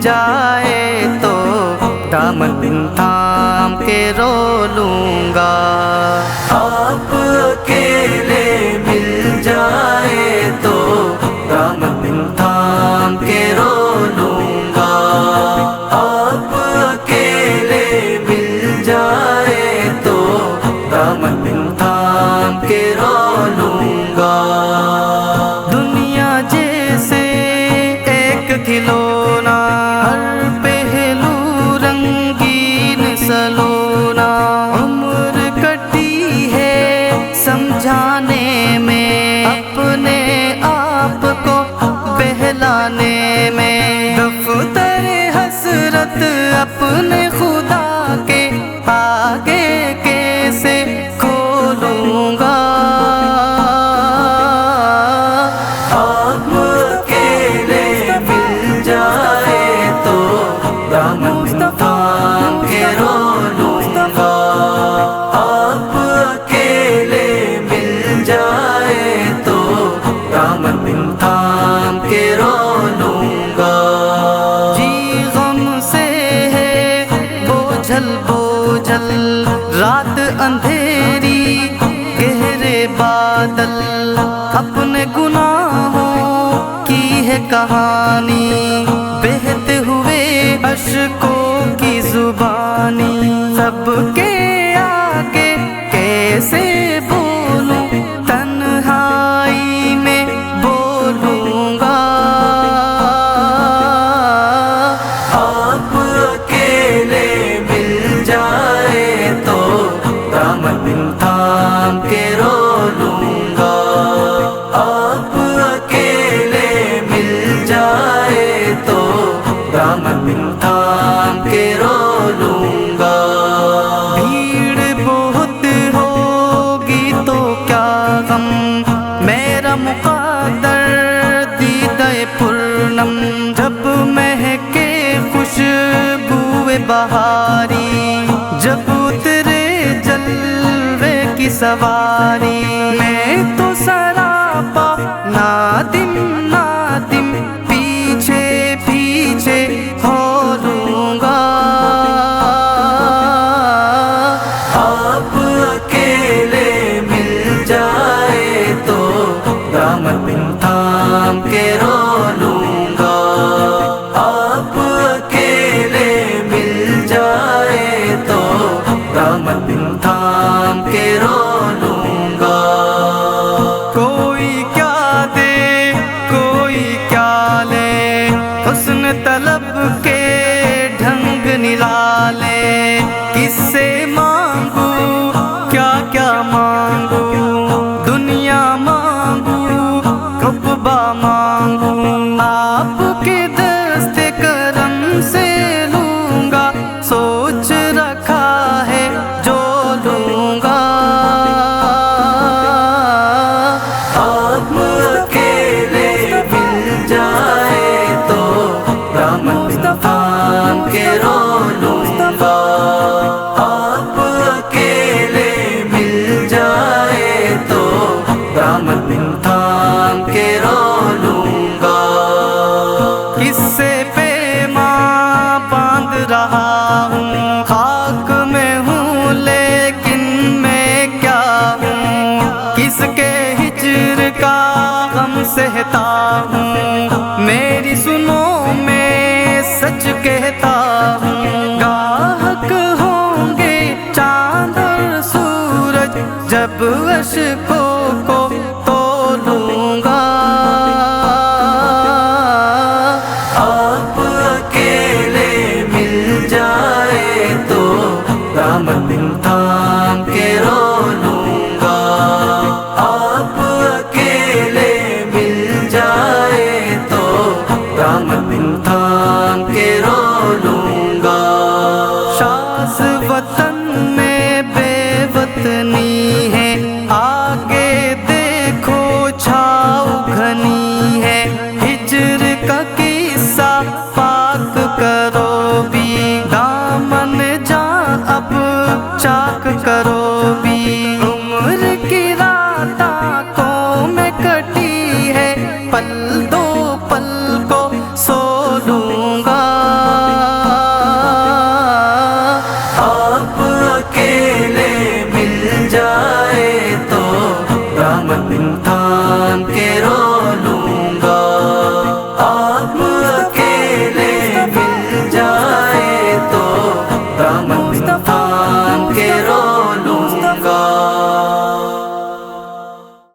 جائے تو دامن تھام کے رو لوں گا، آپ اکیلے مل جائے تو دامن تھام کے رو لوں گا، آپ اکیلے مل جائے تو دامن تھام کے رو لوں گا۔ دنیا جیسے ایک کھلونا، ہر پہلو رنگین سلونا، عمر کٹی ہے سمجھانے میں، اپنے آپ کو بہلانے میں، دفتر حسرت اپنے خدا کے آگے کیسے کھولوں گا، آپ اکیلے مل جائے تو دامن تھام کے رو لوں گا، آپ اکیلے مل جائے تو دامن تھام کے رو لوں گا۔ جی غم سے ہے بوجھل بوجھل، رات اندھیری گہرے بادل، اپنے گناہوں کی ہے کہانی، بہتے ہوئے اشکوں کی زبانی، سب کے آگے کیسے بولوں، تنہائی میں بولوں گا، آپ اکیلے مل جائے تو دامن تھام کے رو لوں گا، آپ اکیلے مل جائے تو دامن تھام کے رو لوں گا۔ بھیڑ بہت ہوگی تو کیا غم، میرا مقدر دیدہ پرنم، جب مہکے خوشبوئے بہاری، جب اترے جلوے کی سواری، میں تو سراپا نادم نادم پیچھے پیچھے ہو لوں گا، آپ اکیلے مل جائے تو دامن تھام کے رو لوں گا، آپ اکیلے مل جائے تو دامن تھام کے رو لوں گا۔ کوئی کیا دے کوئی کیا لے، حسن طلب کے ڈھنگ نرالے، کس سے مانگوں کیا کیا مانگوں، دنیا مانگوں رتبہ مانگوں، آپ کے دست کرم سے لوں گا، سوچ رکھا ہے جو لوں گا، آپ اکیلے مل جائے تو دامن تھام کے رو لوں گا، آپ اکیلے مل جائے تو دامن تھام کے رو لوں گا۔ کس سے پیماں باندھ رہا ہوں، خاک میں ہوں لیکن میں کیا ہوں، کس کے ہجر کا غم سہتا ہوں، میری سنو میں سچ کہتا ہوں، گاہک ہوں گے چاند اور سورج جب اشکوں کو تولوں گا، آپ اکیلے مل جائے تو دامن تھام کے رو لوں گا، آپ اکیلے مل جائے تو دامن تھام کے رو لوں گا۔ شاذ وطن میں بے وطنی ہے، آگے دیکھو چھاؤ گھنی ہے، ہجر کا قصہ پاک کرو بھی، دامن جاں اب چاک کرو بھی، عمر کی رات آنکھوں میں کٹی ہے، پل دو